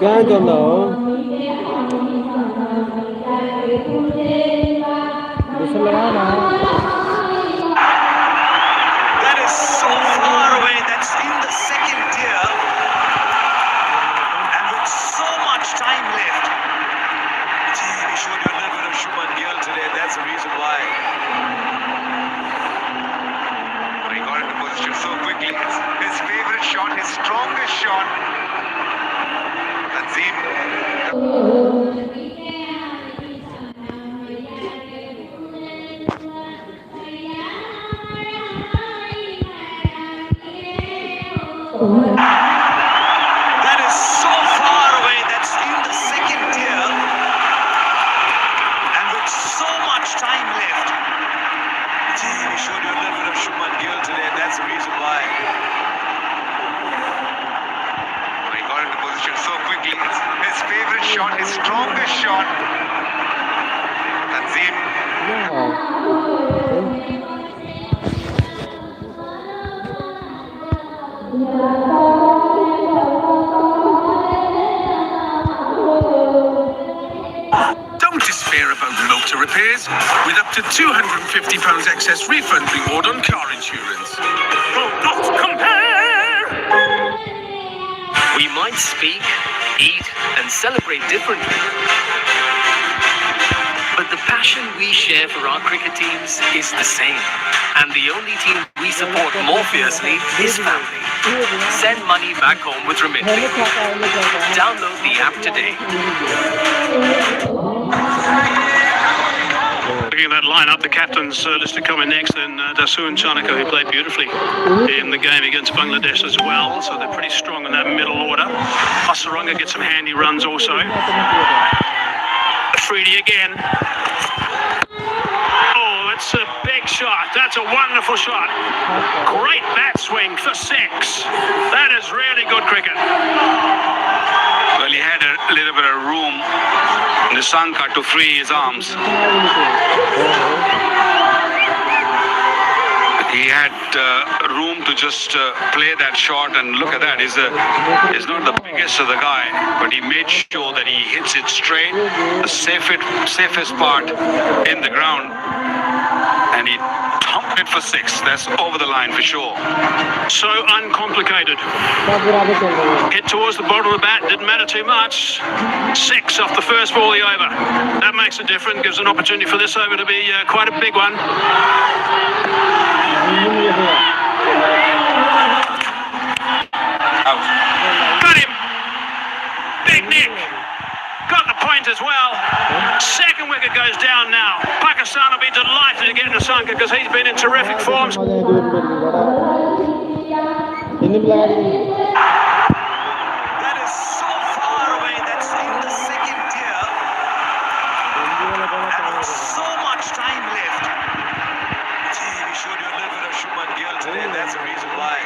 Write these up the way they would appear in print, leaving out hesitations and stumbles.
क्या चल रहा हो दूसरा लगाओ ना That is so far away. That's in the second tier. And with so much time left. Gee, we showed you a little bit of Shubman Gill today. That's the reason why. But he got into position so quickly. His favourite shot, his strongest shot. Tanzim. That is so far away. That's in the second tier. And with so much time left. Gee, we showed you a little bit of Shubman Gill today. That's the reason why. But he got into position so quickly. His favourite shot, his strongest shot. Tanzim. Don't despair about motor repairs. With up to £250 excess refund reward on car insurance. Do not compare! We might speak, eat, and celebrate differently. But the passion we share for our cricket teams is the same. And the only team we support more fiercely is family. Send money back home with Remitly. Download the app today. Looking at that lineup, the captains listed coming next, and Dasun Chanaka, who played beautifully in the game against Bangladesh as well. So they're pretty strong in that middle order. Hasaranga gets some handy runs also. Afridi again. Oh, that's a big shot. That's a wonderful shot. Great bat swing for 6. That is really good cricket. Well, he had a little bit of room, Nisanka, to free his arms. He had room to just play that shot, and look at that. He's not the biggest of the guy, but he made sure that he hits it straight, the safest part in the ground, and he thumped it for 6. That's over the line for sure. So uncomplicated. Hit towards the bottom of the bat, didn't matter too much. 6 off the first ball of the over. That makes a difference, gives an opportunity for this over to be quite a big one. Got him. Big Nick. Got the point as well. Second wicket goes down now. Pakistan will be delighted to get Nisanka because he's been in terrific form. That is so far away. That's in the second tier. And with so much time left. Gee, we showed you a little bit of Shubman Gill today. That's the reason why.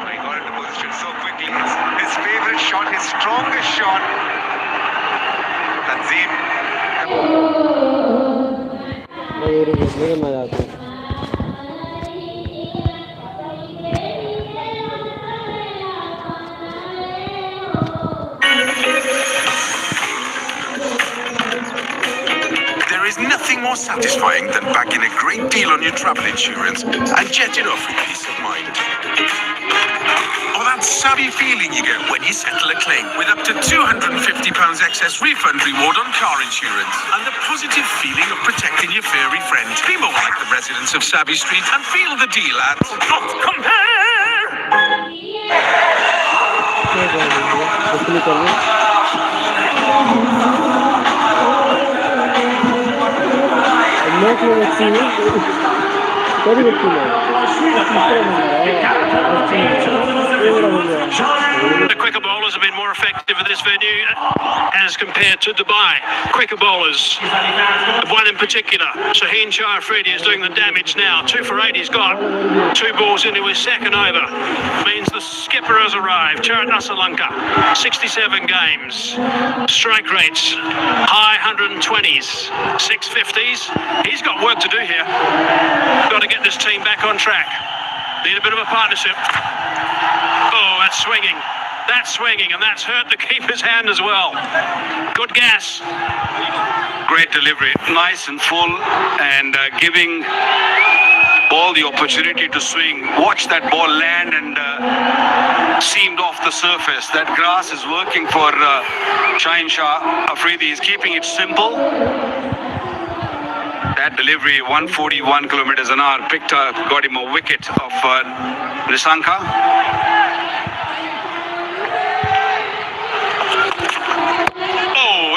But he got into position so quickly. His favourite shot, his strongest shot. Tanzim. There is nothing more satisfying than backing a great deal on your travel insurance and jetting off with peace of mind. Or that savvy feeling you get when you settle a claim with up to £250 excess refund reward on car insurance, and the positive feeling of protecting your furry friend. Be more like the residents of Savvy Street and feel the deal at Not compare! The quicker bowlers have been more effective at this venue as compared to Dubai. Quicker bowlers, one in particular, Shaheen Shah Afridi, is doing the damage now. 2 for 8 he's got. 2 balls into his second over. Means the skipper has arrived. Charat Lanka, 67 games. Strike rates, high 120s, 650s. He's got work to do here. Got to get this team back on track. Need a bit of a partnership. Oh, it's swinging. That's swinging, and that's hurt the keeper's hand as well. Good gas. Great delivery, nice and full, and giving ball the opportunity to swing. Watch that ball land and seamed off the surface. That grass is working for Shaheen Shah Afridi. He's keeping it simple. That delivery, 141 kilometers an hour, got him a wicket of Nissanka.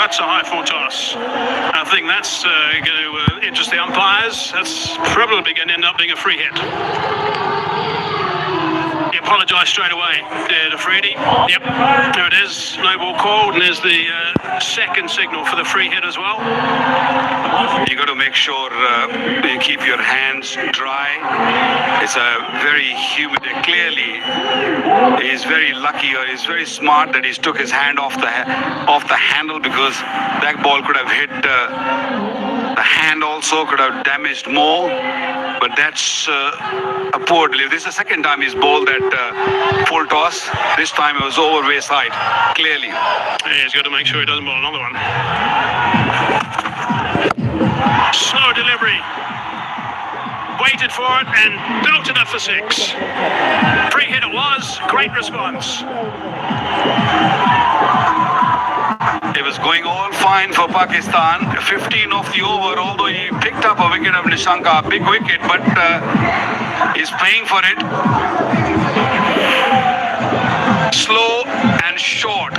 That's a high full toss. I think that's going to interest the umpires. That's probably going to end up being a free hit. He apologised straight away to Freddie. Yep, there it is. No ball called, and there's the second signal for the free hit as well. You got to make sure you keep your hands dry. It's a very humid. Clearly, he's very lucky, or he's very smart that he took his hand off the handle, because that ball could have hit the hand also, could have damaged more. But that's a poor delivery. This is the second time he's bowled that full toss. This time it was over wayside, clearly. Yeah, he's got to make sure he doesn't bowl another one. Slow delivery. Waited for it and belted it for six. Free hit it was. Great response. It was going all fine for Pakistan. 15 off the over, although he picked up a wicket of Nissanka, a big wicket, but he's paying for it. Slow and short.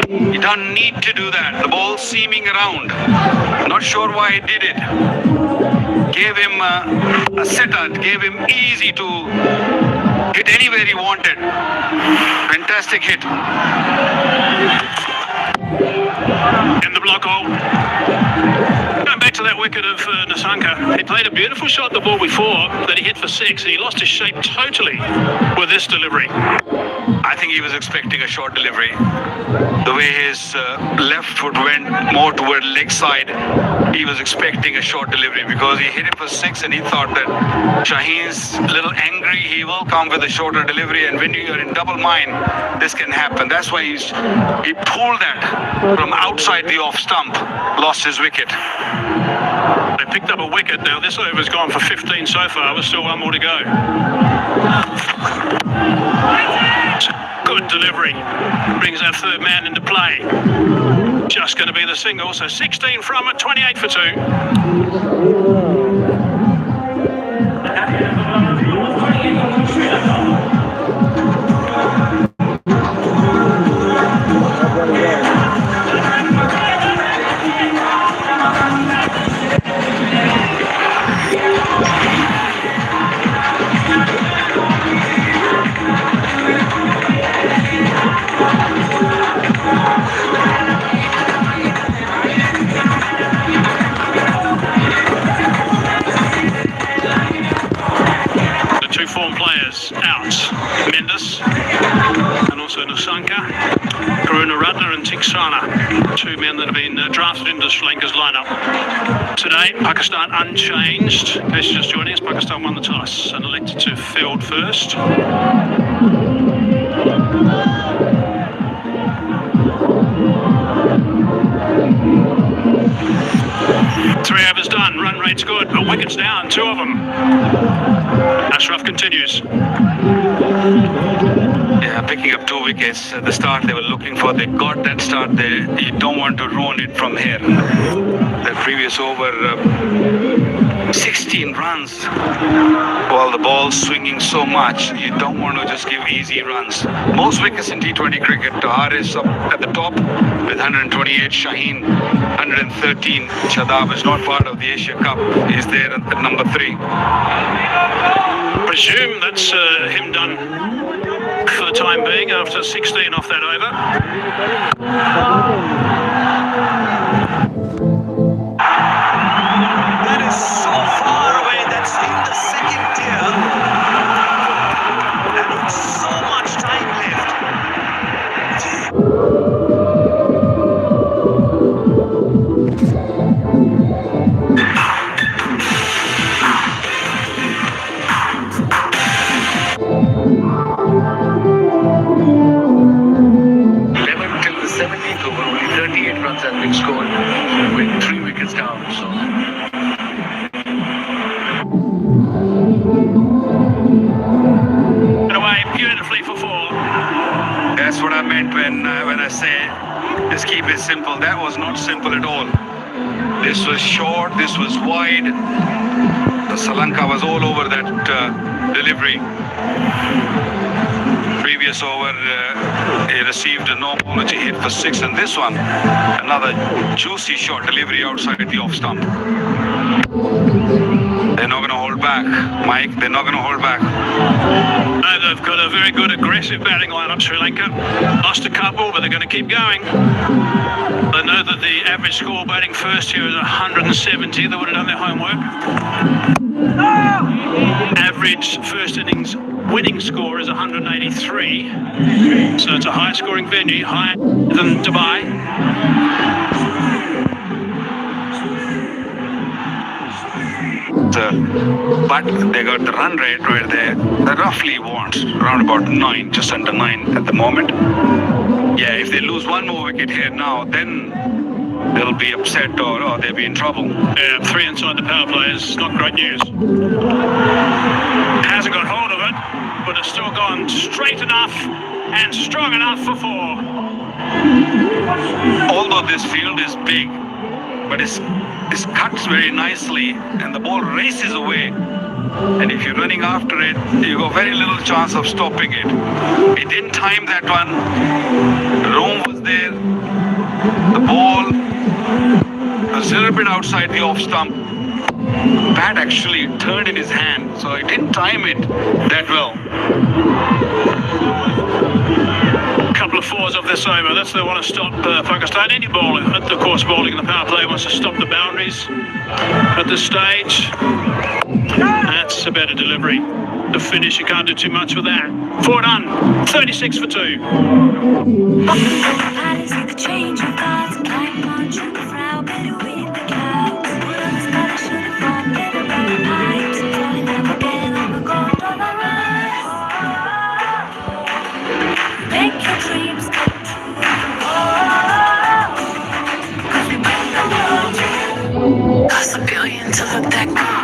You don't need to do that. The ball seaming around. Not sure why he did it. Gave him a sitter, gave him easy to hit anywhere he wanted. Fantastic hit. In the block hole. Going back to that wicket of Nissanka, he played a beautiful shot the ball before that he hit for six, and he lost his shape totally with this delivery. I think he was expecting a short delivery. The way his left foot went more toward leg side, he was expecting a short delivery, because he hit it for six and he thought that Shaheen's a little angry, he will come with a shorter delivery, and when you're in double mind, this can happen. That's why he pulled that from outside the off stump, lost his wicket. They picked up a wicket. Now this over's gone for 15 so far. There's still one more to go. Good delivery. Brings that third man into play. Just going to be the single. So 16 from it, 28 for 2. Out. Mendes and also Nissanka, Karunaratne and Tiksana, two men that have been drafted into Sri Lanka's lineup. Today, Pakistan unchanged. In case you're just joining us, Pakistan won the toss and elected to field first. 3 overs done, run rate's good, but wickets down, 2 of them. Ashraf continues. Yeah, picking up 2 wickets at the start they were looking for. They got that start there. You don't want to ruin it from here. That previous over, 16 runs. While the ball's swinging so much, you don't want to just give easy runs. Most wickets in T20 cricket, Haris up at the top with 128, Shaheen 113. Shadab is not part of the Asia Cup. He's there at number 3. Presume that's him done for the time being after 16 off that over. That is so far away. That's in the second tier. And with so much time left. right when I say just keep it simple. That was not simple at all. This was short. This was wide. Sri Lanka was all over that delivery. Previous over, he received a no ball which he hit for 6, and this one, another juicy short delivery outside the off stump. They're not going to hold back, Mike. They're not going to hold back. No, they've got a very good aggressive batting lineup, Sri Lanka. Lost a couple, but they're going to keep going. They know that the average score batting first here is 170. They would have done their homework. Average first innings winning score is 183. So it's a high scoring venue, higher than Dubai. But they got the run rate where they roughly want around about 9, just under 9 at the moment. Yeah, if they lose one more wicket here now, then they'll be upset or they'll be in trouble. Yeah, 3 inside the power play is not great news. Hasn't got hold of it, but it's still gone straight enough and strong enough for 4. Although this field is big, but it cuts very nicely and the ball races away. And if you're running after it, you got very little chance of stopping it. He didn't time that one. The room was there. The ball was a little bit outside the off stump. Bat actually turned in his hand, so he didn't time it that well. Couple of 4s off this over. That's they want to stop Pakistan. Any bowler, of course, bowling in the power play wants to stop the boundaries at this stage. That's a better delivery. The finish, you can't do too much with that. 4 done. 36 for 2. Cost $1 billion to look that good.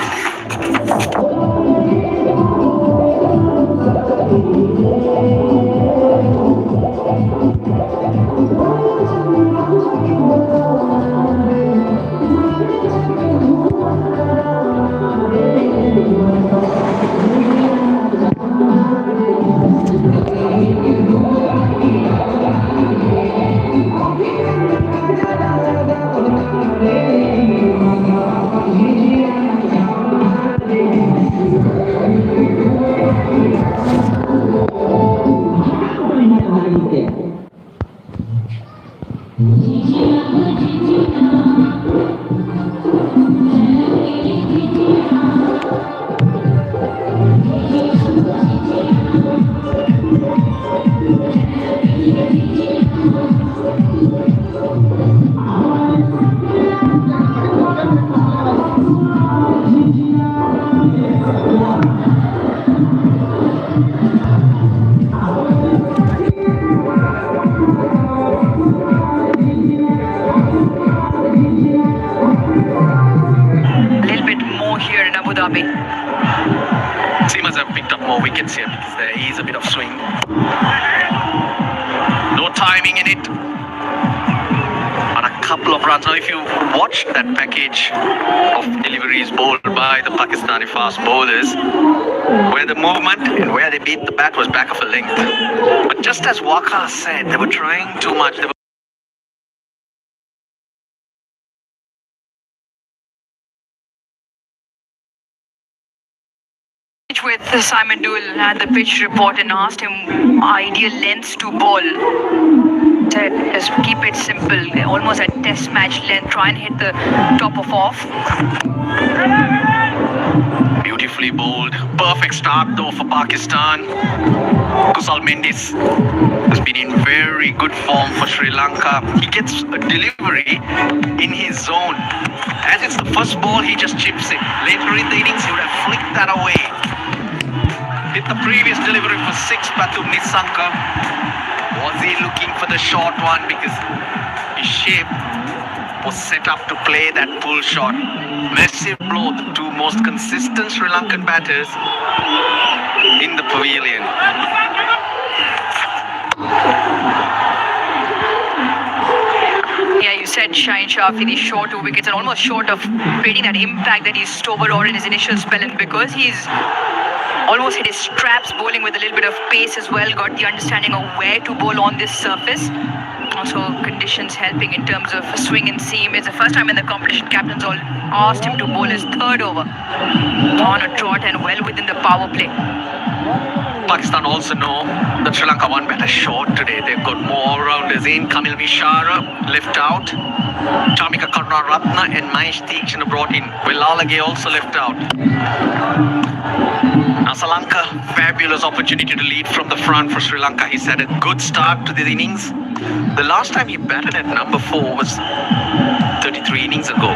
Seamers have picked up more wickets here because there is a bit of swing. No timing in it. On a couple of runs. Now if you watch that package of deliveries bowled by the Pakistani fast bowlers, where the movement and where they beat the bat was back of a length. But just as Waqar said, they were trying too much. They were with Simon Dewell had the pitch report and asked him ideal lengths to bowl. Said just keep it simple, almost at test match length, try and hit the top of off. beautifully bowled. Perfect start though for Pakistan. Kusal Mendis has been in very good form for Sri Lanka. He gets a delivery in his zone. As it's the first ball, he just chips it. Later in the innings, he would have flicked that away. Did the previous delivery for 6, Patu Nisanka. Was he looking for the short one because his shape was set up to play that pull shot? Massive blow, the two most consistent Sri Lankan batters in the pavilion. Shaheen Shah Afridi short 2 wickets and almost short of creating that impact that he stole over in his initial spell. And because he's almost hit his straps bowling with a little bit of pace as well, got the understanding of where to bowl on this surface. Also conditions helping in terms of swing and seam. It's the first time in the competition captains all asked him to bowl his third over on a trot and well within the power play. Pakistan also know that Sri Lanka won better short today. They've got more all-rounders in. Kamil Mishara left out. Chamika Karunaratne and Mahesh Theekshana brought in. Willalage also left out. Now Sri Lanka, fabulous opportunity to lead from the front for Sri Lanka. He's had a good start to the innings. The last time he batted at number 4 was 33 innings ago.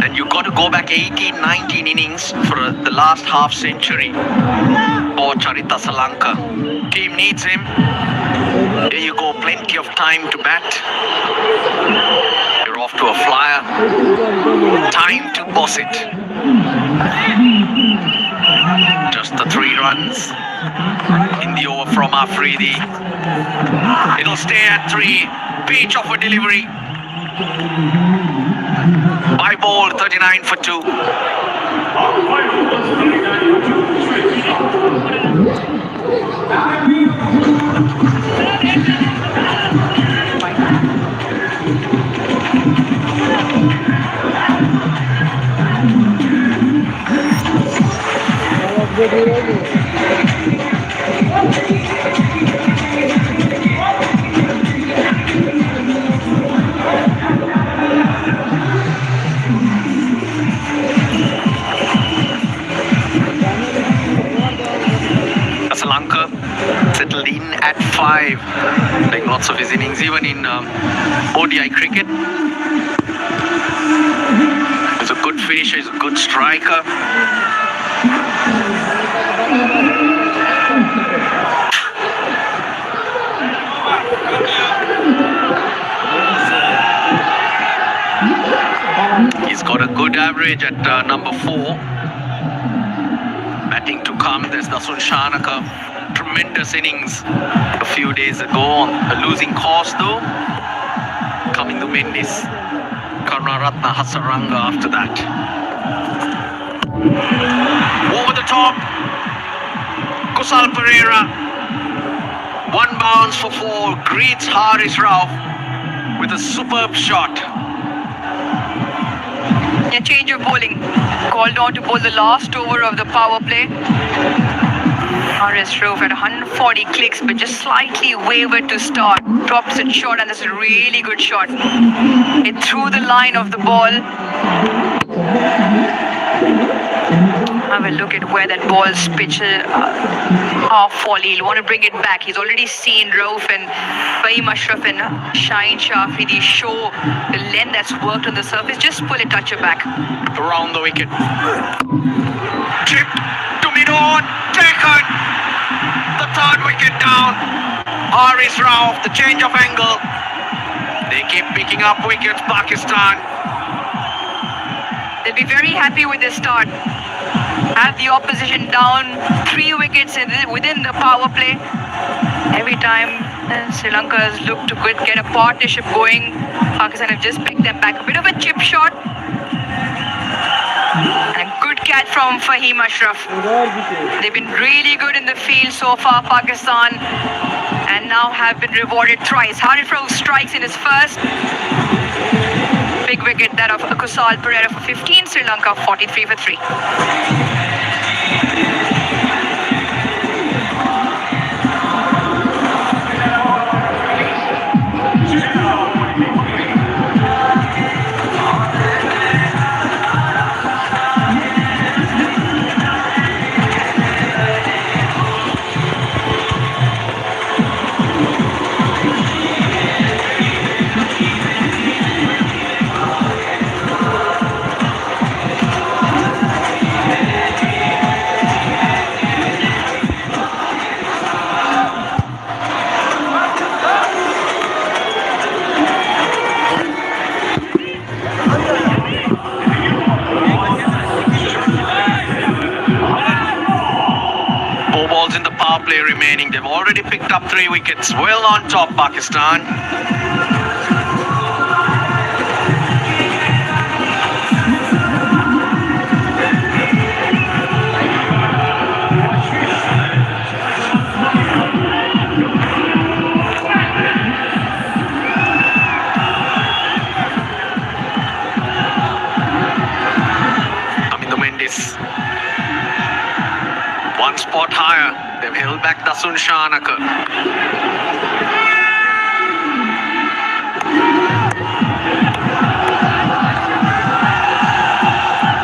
And you've got to go back 18, 19 innings for the last half century for Charita Sri Lanka. Team needs him. Here you go, plenty of time to bat. You're off to a flyer. Time to boss it. Just the 3 runs in the over from Afridi. It'll stay at 3. Beach of a delivery. By ball, 39 for 2. Sri Lanka settled in at 5, playing lots of his innings, even in ODI cricket. He's a good finisher, he's a good striker. He's got a good average at number 4. Batting to come, there's Dasun Shanaka. Tremendous innings a few days ago. A losing course though. Coming to Mendis. Karunaratne Hasaranga after that. Over the top. Kusal Pereira. 1 bounce for 4. Greets Haris Rao with a superb shot. A change of bowling. Called on to bowl the last over of the power play. Haris Rauf had 140 clicks but just slightly wavered to start. Drops it short and that's a really good shot. It threw the line of the ball. Have a look at where that ball's pitch half volley. He'll want to bring it back. He's already seen Rauf and Fahim Ashraf and Shaheen Shah Afridi show the length that's worked on the surface. Just pull a toucher back. Around the wicket. Chipped to mid-on. Taken. The 3rd wicket down. Haris Rauf, the change of angle. They keep picking up wickets, Pakistan. They'll be very happy with this start. Have the opposition down 3 wickets within the power play. Every time Sri Lanka has looked to get a partnership going, Pakistan have just picked them back. A bit of a chip shot. And a good catch from Fahim Ashraf. They've been really good in the field so far, Pakistan, and now have been rewarded thrice. Haris Rauf strikes in his first. Big wicket, that of Kusal Pereira for 15, Sri Lanka 43 for 3. Play remaining. They've already picked up 3 wickets. Well on top, Pakistan. fought higher. They've held back Dasun Shanaka.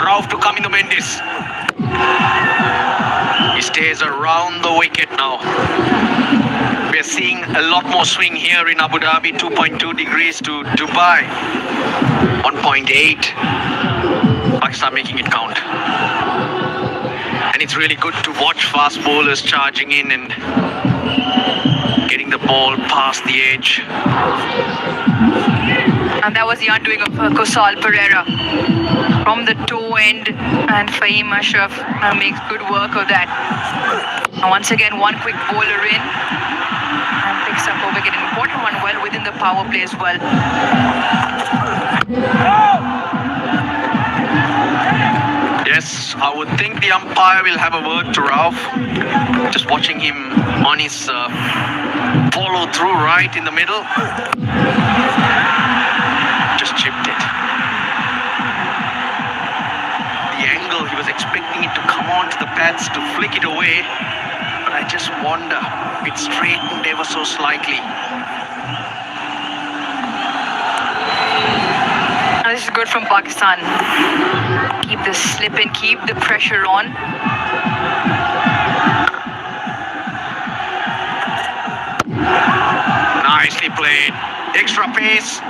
Rauf to Camino Mendes. He stays around the wicket now. We're seeing a lot more swing here in Abu Dhabi, 2.2 degrees to Dubai, 1.8. Pakistan making it count. And it's really good to watch fast bowlers charging in and getting the ball past the edge. And that was the undoing of Kusal Pereira from the toe end, and Fahim Ashraf makes good work of that. And once again, one quick bowler in and picks up a wicket, an important one, well within the power play as well. Yes, I would think the umpire will have a word to Rauf. Just watching him on his follow through right in the middle. Just chipped it. The angle, he was expecting it to come onto the pads to flick it away. But I just wonder, it straightened ever so slightly. Now this is good from Pakistan. Keep the slip and keep the pressure on. Nicely played. Extra pace.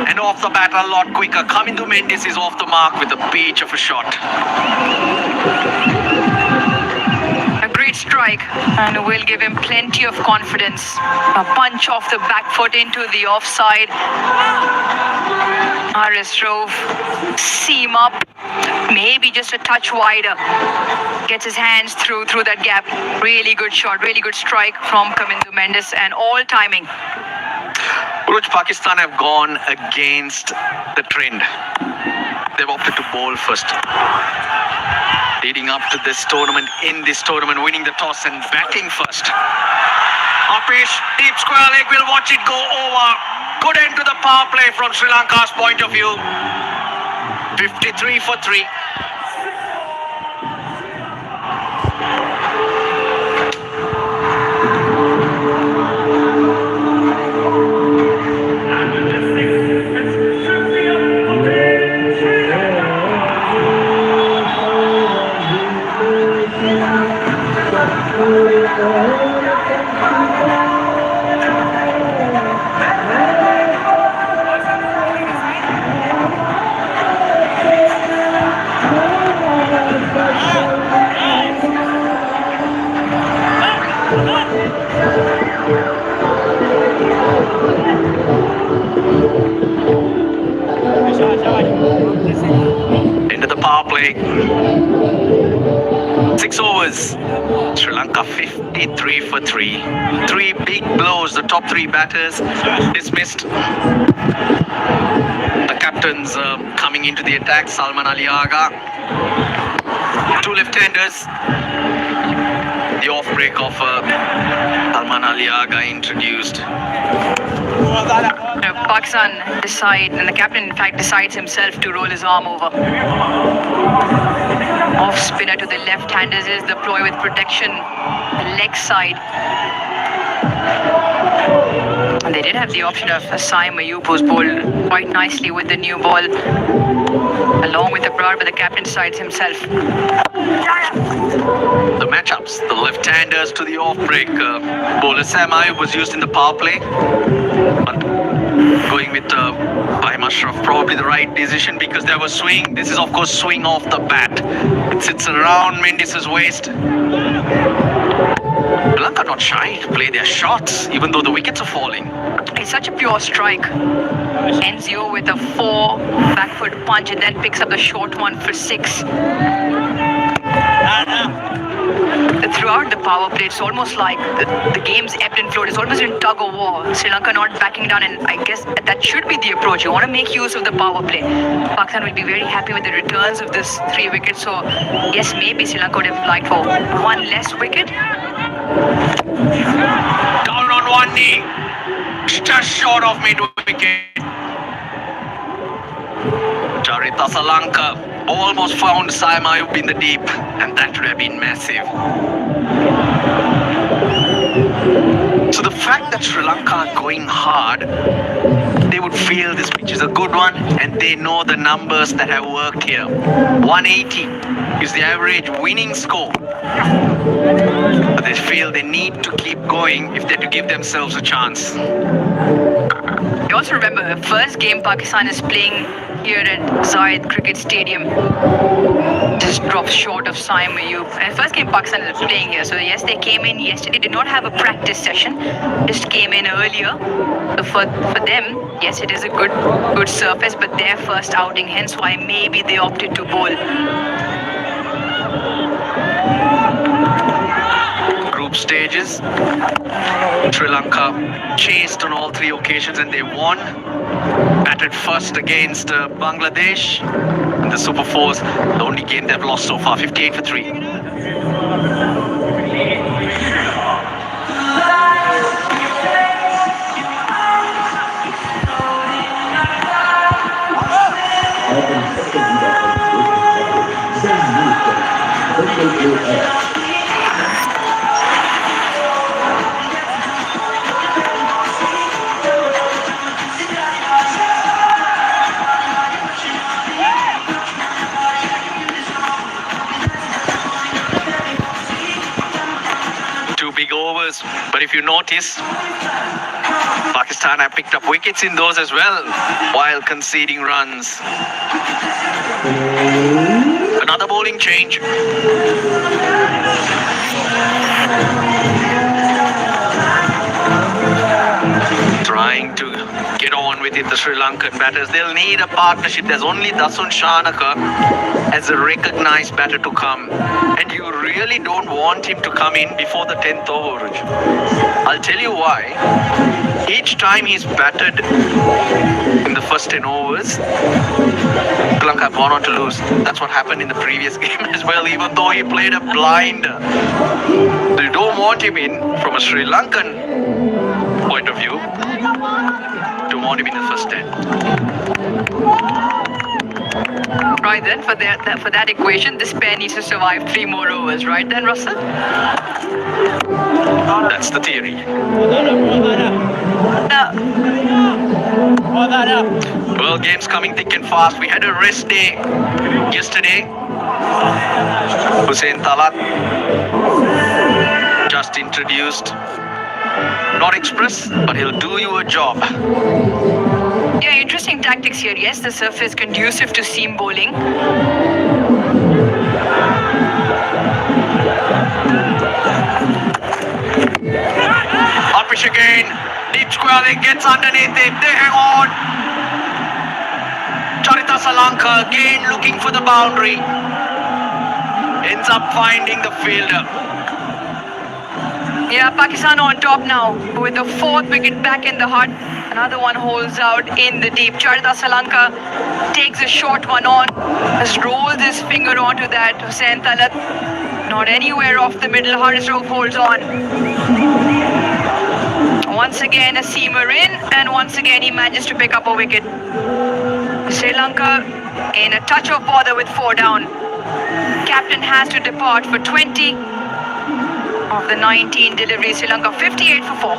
And off the bat a lot quicker. Kamindu Mendes is off the mark with a peach of a shot. A great strike, and will give him plenty of confidence. A punch off the back foot into the offside. RS Rauf, seam up, maybe just a touch wider. Gets his hands through that gap. Really good shot, really good strike from Kamindu Mendes, and all timing. Uruj, Pakistan have gone against the trend. They've opted to bowl first. Leading up to this tournament, winning the toss and batting first. Upish, deep square leg, we'll watch it go over. Good end to the power play from Sri Lanka's point of view. 53 for 3. Into the power play. 6 overs. Sri Lanka 53 for 3. 3 big blows. The top 3 batters dismissed. The captains coming into the attack. Salman Ali Agha. 2 left-handers. The off-break of Salman Ali Agha introduced. Pakistan decide, and the captain in fact decides himself to roll his arm over. Off spinner to the left-handers is the ploy with protection, the leg side. And they did have the option of Saim Ayub, who's bowled quite nicely with the new ball, along with the Abrar, but the captain decides himself. The matchups, the left-handers to the off-break. Bowler Sam Ayub was used in the power play. But going with Fahim Ashraf, probably the right decision because there was swing. This is of course swing off the bat. It sits around Mendes' waist. Lanka not shy to play their shots even though the wickets are falling. It's such a pure strike. Ends you with a 4 back foot punch and then picks up the short one for 6. Throughout the power play, it's almost like the game's ebbed and flowed. It's almost in tug of war. Sri Lanka not backing down, and I guess that should be the approach. You want to make use of the power play. Pakistan will be very happy with the returns of this 3 wickets. So, yes, maybe Sri Lanka would have liked for 1 less wicket. Down on one knee, just short of mid-wicket. Charita Salanka almost found Saimayub in the deep, and that would have been massive. So the fact that Sri Lanka are going hard, they would feel this pitch is a good one, and they know the numbers that have worked here. 180 is the average winning score. But they feel they need to keep going if they're to give themselves a chance. I also remember the first game Pakistan is playing here at Zayed Cricket Stadium. Just dropped short of Saimayub. And first game Pakistan is playing here. So yes, they came in yesterday. They did not have a practice session. Just came in earlier. So for them, yes, it is a good surface, but their first outing, hence why maybe they opted to bowl. Group stages, Sri Lanka chased on all three occasions and they won. Batted first against Bangladesh in the Super Fours, the only game they've lost so far, 58 for 3. Big overs, but if you notice, Pakistan have picked up wickets in those as well while conceding runs. Another bowling change. Trying to get on with it, the Sri Lankan batters. They'll need a partnership. There's only Dasun Shanaka as a recognized batter to come. And you really don't want him to come in before the 10th over. I'll tell you why. Each time he's batted in the first 10 overs, Sri Lanka have gone on to lose. That's what happened in the previous game as well, even though he played a blinder. So you don't want him in from a Sri Lankan point of view. Don't want him in the first 10. Right then, for that equation, this pair needs to survive 3 more overs, right then, Russell? That's the theory. Well, games coming thick and fast. We had a rest day yesterday. Hussain Talat just introduced. Not express, but he'll do you a job. Yeah, interesting tactics here. Yes, the surface is conducive to seam bowling. Upish again. Deep square leg gets underneath it. They hang on. Charita Salanka again looking for the boundary. Ends up finding the fielder. Yeah, Pakistan on top now with the 4th wicket back in the hut. Another one holds out in the deep. Charita Salanka takes a short one on. Has rolled his finger onto that. Hussain Talat not anywhere off the middle. Haris Rauf holds on. Once again a seamer in, and once again he manages to pick up a wicket. Sri Lanka in a touch of bother with 4 down. Captain has to depart for 20 of the 19 deliveries. Sri Lanka 58 for 4.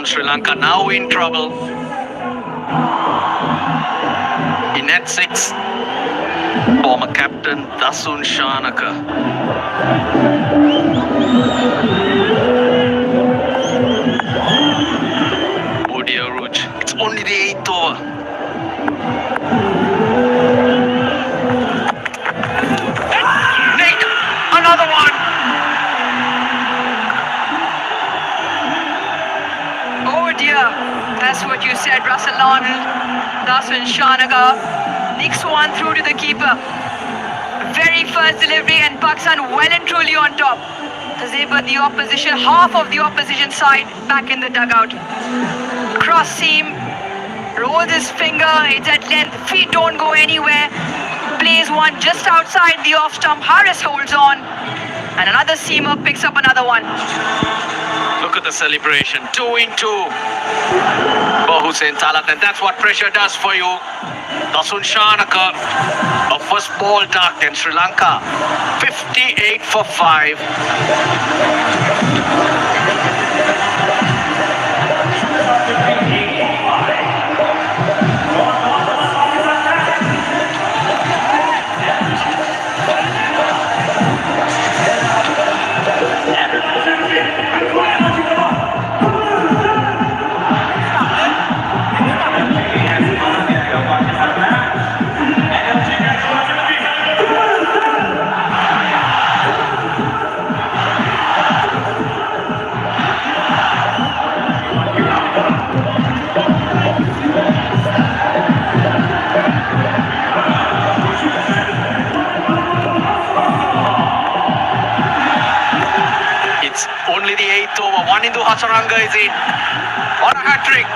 Sri Lanka now in trouble. In at 6, former captain Dasun Shanaka. It's only the 8th over. said, Russell Arnold, Dasun Shanaka nicks one through to the keeper. Very first delivery, and Pakistan well and truly on top. Zeba, the opposition, half of the opposition side back in the dugout. Cross seam, rolls his finger, it's at length, feet don't go anywhere. Plays one just outside the off stump. Harris holds on, and another seamer picks up another one. Look at the celebration. 2 in 2 for Hussain Talat, and that's what pressure does for you. Dasun Shanaka, a first ball duck, and Sri Lanka 58 for 5. Only the 8th over. One into Hasaranga is in. What a hat-trick.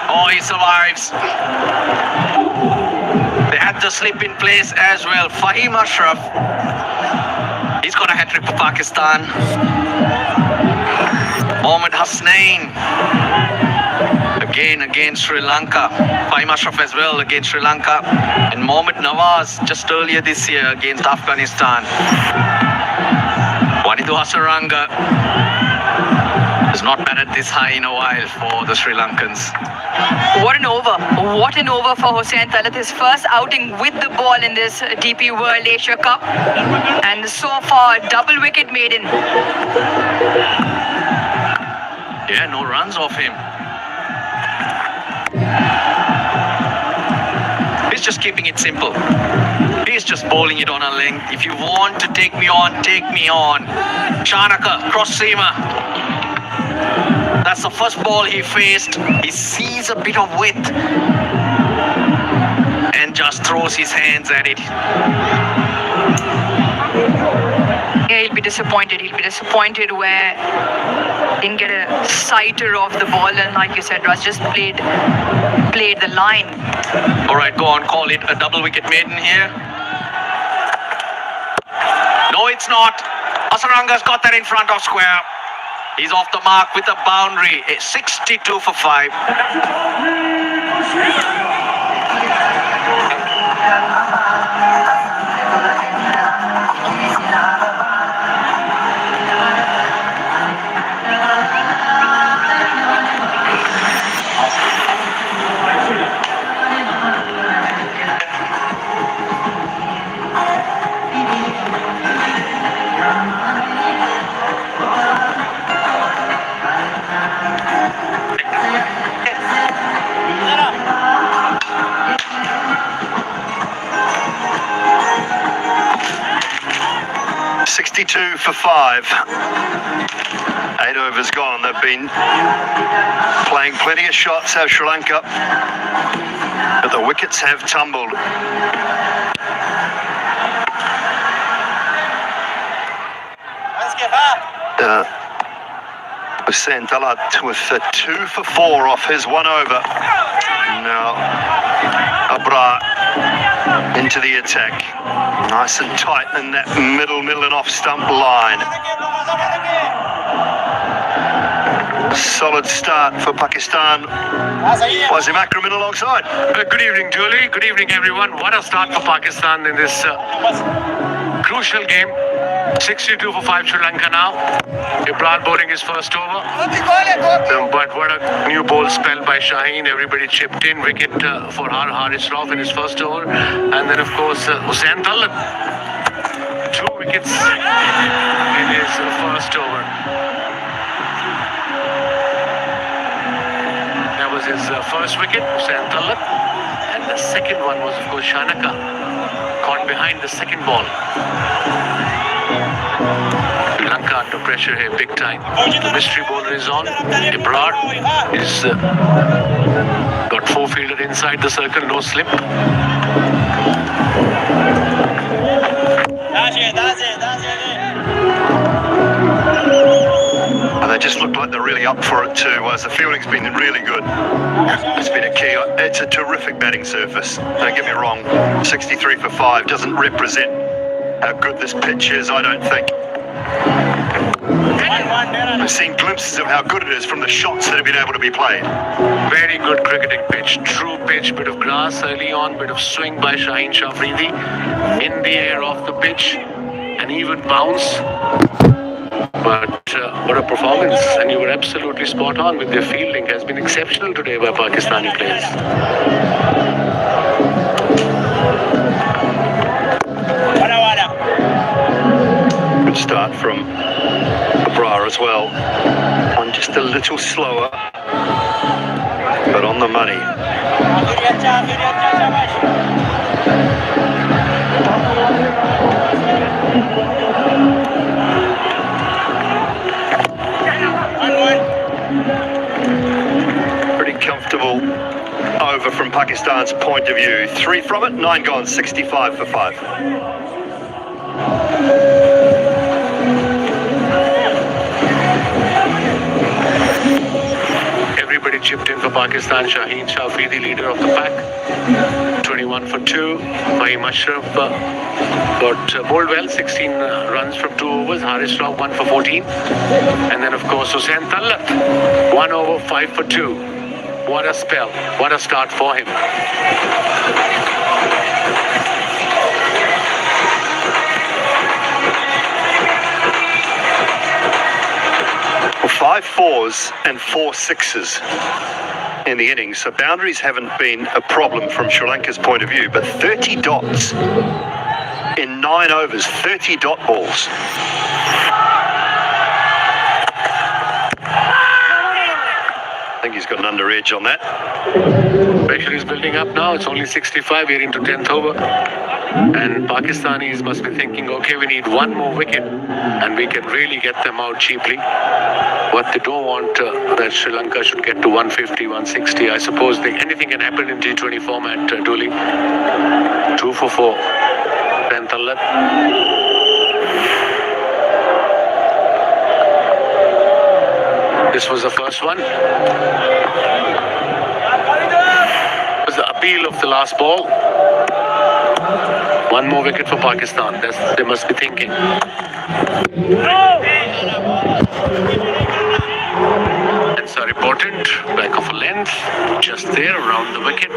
Oh, he survives. They had the slip in place as well. Fahim Ashraf. He's got a hat-trick for Pakistan. Mohammad Hasnain. Again against Sri Lanka. Fahim Ashraf as well against Sri Lanka. And Mohammad Nawaz just earlier this year against Afghanistan. One into Hasaranga. Has not batted this high in a while for the Sri Lankans. What an over. What an over for Hussain Talat. His first outing with the ball in this DP World Asia Cup. And so far, double wicket maiden. Yeah, no runs off him. He's just keeping it simple. He's just bowling it on a length. If you want to take me on, take me on. Shanaka, cross seamer. That's the first ball he faced. He sees a bit of width and just throws his hands at it. Yeah, he'll be disappointed. He'll be disappointed where he didn't get a sighter of the ball, and like you said, Russ just played the line. All right, go on, call it a double wicket maiden here. No, it's not. Hasaranga's got that in front of square. He's off the mark with a boundary. 62 for 5. For 5. 8 overs gone. They've been playing plenty of shots, have Sri Lanka, but the wickets have tumbled. Hussain Talat with 2 for 4 off his 1 over. Now Abra into the attack. Nice and tight in that middle and off stump line. Solid start for Pakistan. Wasim Akram in alongside. Good evening, Julie. Good evening, everyone. What a start for Pakistan in this crucial game. 62 for 5 Sri Lanka now. Imran bowling his first over. But what a new bowl spell by Shaheen. Everybody chipped in. Wicket for Haris Rauf in his first over. And then, of course, Hussain Talat. 2 wickets in his first over. That was his first wicket, Hussain Talat. And the second one was, of course, Shanaka. Caught behind the second ball. Sri Lanka under pressure here, big time. The mystery bowler is on. Ibrahim is Got 4 fielded inside the circle, no slip. And they just look like they're really up for it too, as the fielding's been really good. It's been a key. It's a terrific batting surface. Don't get me wrong, 63 for 5 doesn't represent how good this pitch is, I don't think. I've seen glimpses of how good it is from the shots that have been able to be played. Very good cricketing pitch, true pitch, bit of grass early on, bit of swing by Shaheen Shah Afridi, in the air off the pitch, an even bounce. But what a performance, and you were absolutely spot on with their fielding. Has been exceptional today by Pakistani players. Good start from Abrar as well. One just a little slower, but on the money. Pretty comfortable over from Pakistan's point of view. 3 from it, 9 gone, 65 for 5. Everybody chipped in for Pakistan. Shaheen Shah Afridi, leader of the pack. 21 for 2. Fahim Ashraf got bowled well, 16 runs from 2 overs. Haris Rauf 1 for 14. And then, of course, Hussain Tallat 1 over 5 for 2. What a spell. What a start for him. 5 4s and 4 6s in the innings, so boundaries haven't been a problem from Sri Lanka's point of view, but 30 dots in 9 overs, 30 dot balls. I think he's got an under edge on that. Pressure is building up now. It's only 65. We're into 10th over. And Pakistanis must be thinking, okay, we need 1 more wicket and we can really get them out cheaply. What they don't want that Sri Lanka should get to 150, 160. I suppose anything can happen in T20 format, Dooley. 2 for 4. Ben Tallat. This was the first one. It was the appeal of the last ball. 1 more wicket for Pakistan. They must be thinking. That's are important. Back of a length. Just there around the wicket.